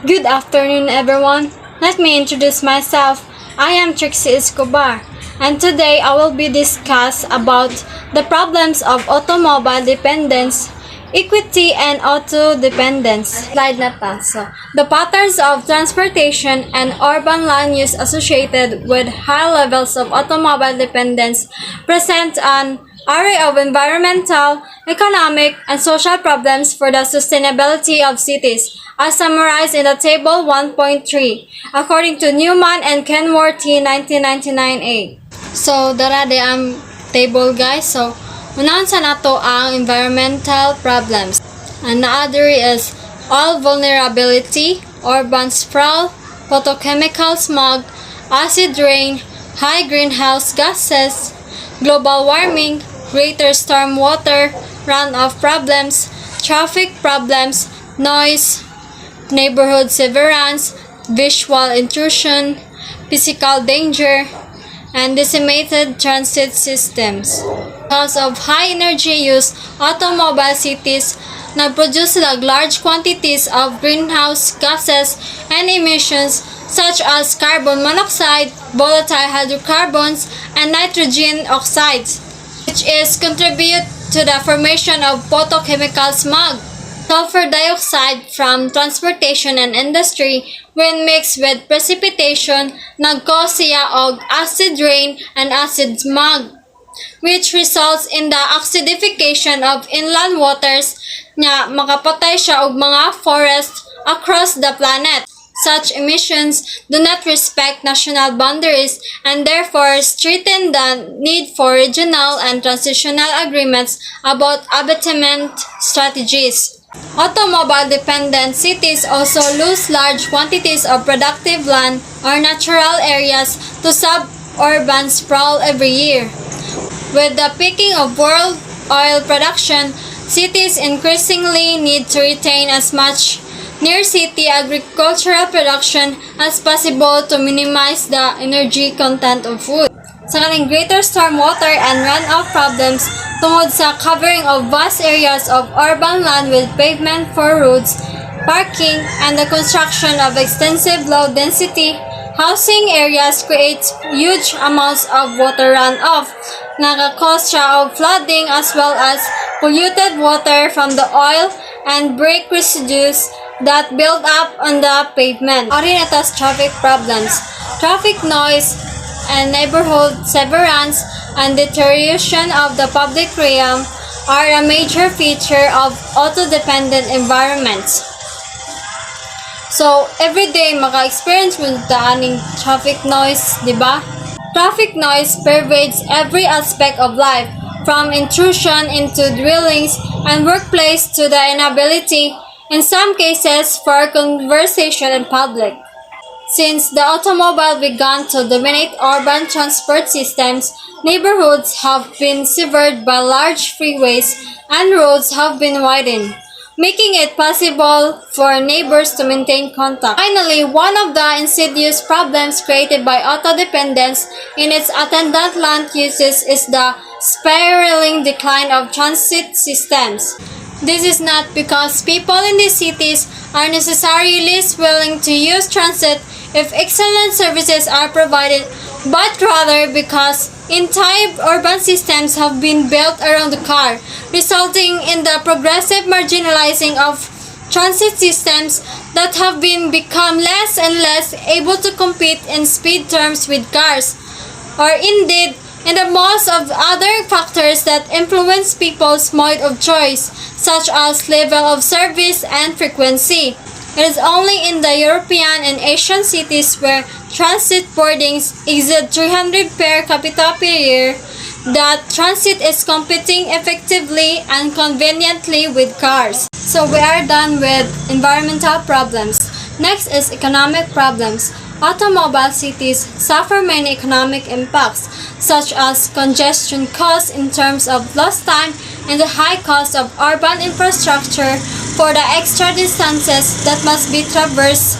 Good afternoon, everyone. Let me introduce myself. I am Trixie Escobar, and today I will be discuss about the problems of automobile dependence, equity, and auto dependence. Slide na ta. So, the patterns of transportation and urban land use associated with high levels of automobile dependence present an array of environmental, economic, and social problems for the sustainability of cities, as summarized in the Table 1.3, according to Newman and Kenworthy 1999A. So, dara di ang table guys. So, unahan sa nato ang environmental problems. And the other is oil vulnerability, urban sprawl, photochemical smog, acid rain, high greenhouse gases, global warming, greater stormwater runoff problems, traffic problems, noise, neighborhood severance, visual intrusion, physical danger, and decimated transit systems. Because of high energy use, automobile cities nagproduce large quantities of greenhouse gases and emissions such as carbon monoxide, volatile hydrocarbons, and nitrogen oxides, which is contribute to the formation of photochemical smog. Sulfur dioxide from transportation and industry, when mixed with precipitation, nag-cause siya og acid rain and acid smog, which results in the acidification of inland waters nga makapatay siya og mga forests across the planet. Such emissions do not respect national boundaries and therefore strengthen the need for regional and transitional agreements about abatement strategies. Automobile-dependent cities also lose large quantities of productive land or natural areas to suburban sprawl every year. With the peaking of world oil production, cities increasingly need to retain as much near-city agricultural production as possible to minimize the energy content of food. Sa kaning greater stormwater and runoff problems tungod sa covering of vast areas of urban land with pavement for roads, parking, and the construction of extensive low-density housing areas creates huge amounts of water runoff, nagakos siya of flooding as well as polluted water from the oil and brake residues that build up on the pavement. Ari na tas traffic problems. Traffic noise and neighborhood severance and deterioration of the public realm are a major feature of auto-dependent environments. So, everyday maka-experience mo daaning traffic noise, di ba? Traffic noise pervades every aspect of life, from intrusion into dwellings and workplace to the inability, in some cases, for conversation in public. Since the automobile began to dominate urban transport systems, neighborhoods have been severed by large freeways and roads have been widened, making it possible for neighbors to maintain contact. Finally, one of the insidious problems created by auto-dependence in its attendant land uses is the spiraling decline of transit systems. This is not because people in these cities are necessarily less willing to use transit if excellent services are provided, but rather because entire urban systems have been built around the car, resulting in the progressive marginalizing of transit systems that have become less and less able to compete in speed terms with cars, or indeed in the most of other factors that influence people's mode of choice, such as level of service and frequency. It is only in the European and Asian cities where transit boardings exceed 300 per capita per year that transit is competing effectively and conveniently with cars. So we are done with environmental problems. Next is economic problems. Automobile cities suffer many economic impacts, such as congestion costs in terms of lost time and the high cost of urban infrastructure for the extra distances that must be traversed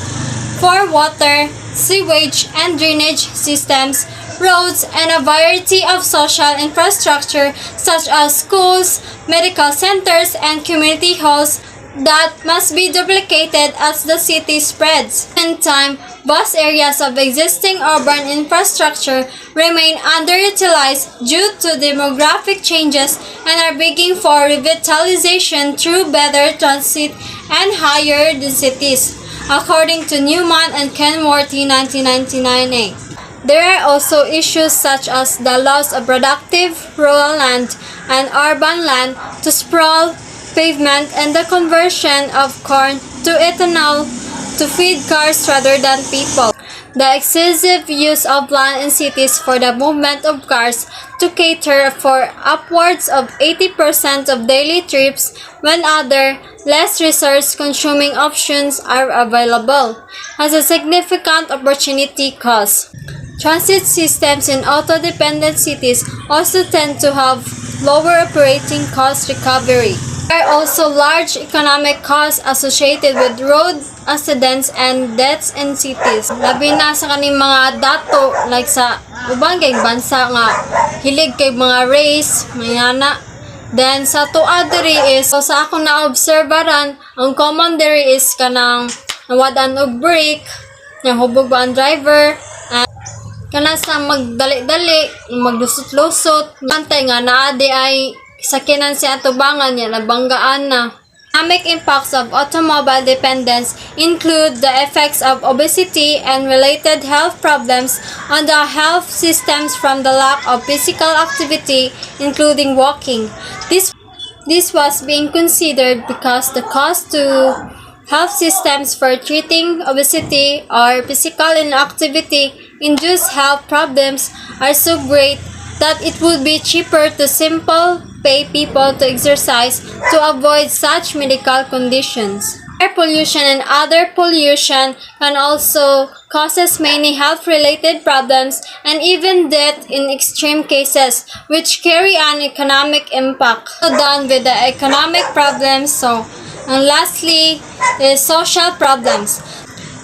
for water, sewage and drainage systems, roads, and a variety of social infrastructure such as schools, medical centers, and community halls that must be duplicated as the city spreads. In time, vast areas of existing urban infrastructure remain underutilized due to demographic changes and are begging for revitalization through better transit and higher densities, according to Newman and Kenworthy 1999. There are also issues such as the loss of productive rural land and urban land to sprawl, pavement, and the conversion of corn to ethanol to feed cars rather than people. The excessive use of land in cities for the movement of cars to cater for upwards of 80% of daily trips when other, less resource-consuming options are available, has a significant opportunity cost. Transit systems in auto-dependent cities also tend to have lower operating cost recovery. There are also large economic costs associated with road accidents and deaths in cities. Labi na sa kaning mga dato like sa ubang kay bansa nga hilig kay mga race, mayana. Then sa tuwa diri is so sa akong naobserbaran, ang common diri is kanang nawadan og brake, nga hubog ba ang driver, kana sa magdali-dali, maglusot-lusot, antay nga naadi ay sakinan siya tubangan niya, nabanggaan na. Economic impacts of automobile dependence include the effects of obesity and related health problems on the health systems from the lack of physical activity, including walking. This was being considered because the cost to health systems for treating obesity or physical inactivity induced health problems are so great that it would be cheaper to simply pay people to exercise to avoid such medical conditions. Air pollution and other pollution can also cause many health-related problems and even death in extreme cases, which carry an economic impact. So done with the economic problems, and lastly is social problems.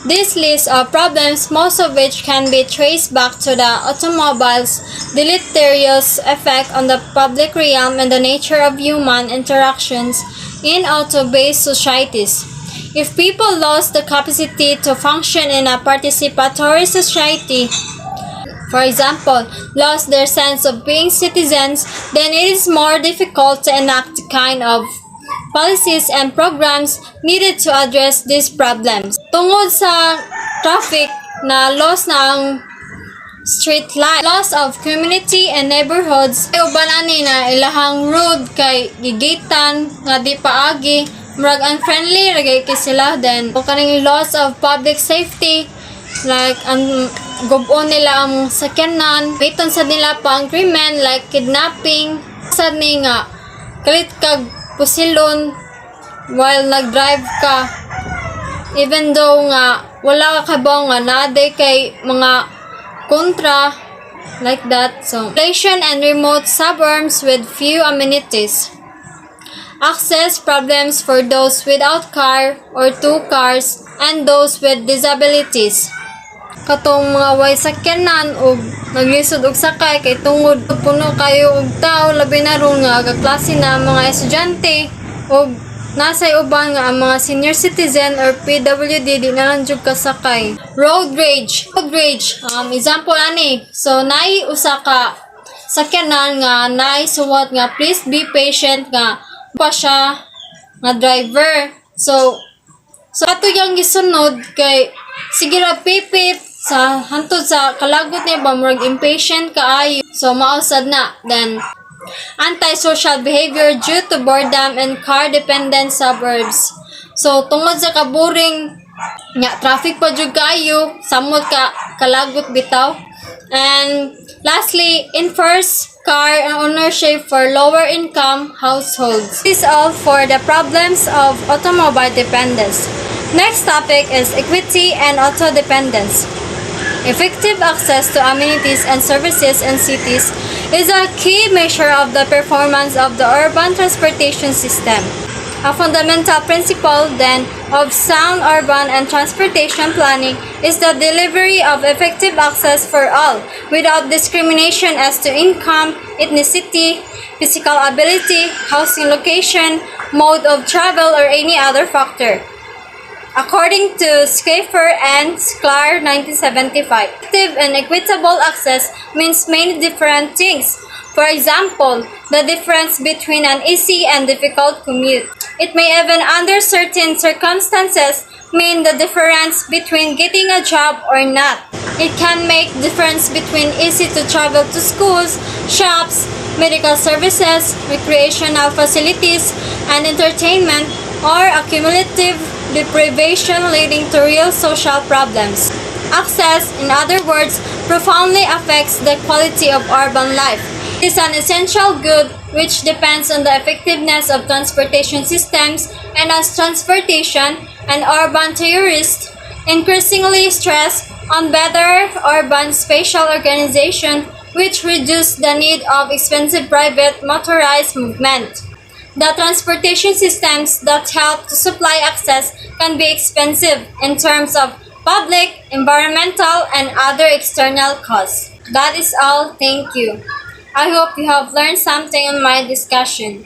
This list of problems, most of which can be traced back to the automobile's deleterious effect on the public realm and the nature of human interactions in auto-based societies. If people lost the capacity to function in a participatory society, for example, lost their sense of being citizens, then it is more difficult to enact the kind of policies and programs needed to address these problems. Tungod sa traffic na loss na ang street light, loss of community and neighborhoods, uban ani na ilahang road kay gigitan nga di paagi, murag unfriendly ragay kay sila. Then kaning loss of public safety, like ang gubon nila ang sakyanan, biton sa nila pang krimen like kidnapping, sad ni nga kalit kag pusilon while nag-drive ka, even though nga wala ka kabaw nga naday kay mga kontra like that. So population and remote suburbs with few amenities, access problems for those without car or two cars and those with disabilities. Katong mga way sakyanan o naglisod og sakay kay tungod puno kayo og tao, labi na ron nga klase na mga estudyante o nasay uban nga ang mga senior citizen or PWD di na lang jud kasakay. Road rage, example ani, so naay usa ka sakyanan nga naay suwat nga please be patient nga pa siya nga driver. So ato yang gisunod kay sige ra pipip sa hantod sa kalagot ni ba murag impatient kaayo, so mausad na. Then antisocial behavior due to boredom and car dependent suburbs, so tungod sa kaboring nga traffic pa jud kaayo, samot ka kalagot bitaw. And lastly, enforced car ownership for lower income households. This is all for the problems of automobile dependence. Next topic is equity and auto dependence. Effective access to amenities and services in cities is a key measure of the performance of the urban transportation system. A fundamental principle, then, of sound urban and transportation planning is the delivery of effective access for all, without discrimination as to income, ethnicity, physical ability, housing location, mode of travel, or any other factor. According to Schaefer and Sklar 1975, effective and equitable access means many different things. For example, the difference between an easy and difficult commute. It may even, under certain circumstances, mean the difference between getting a job or not. It can make difference between easy to travel to schools, shops, medical services, recreational facilities, and entertainment, or accumulative deprivation leading to real social problems. Access, in other words, profoundly affects the quality of urban life. It is an essential good which depends on the effectiveness of transportation systems, and as transportation and urban theorists increasingly stress on better urban spatial organization which reduce the need of expensive private motorized movement. The transportation systems that help to supply access can be expensive in terms of public, environmental, and other external costs. That is all. Thank you. I hope you have learned something in my discussion.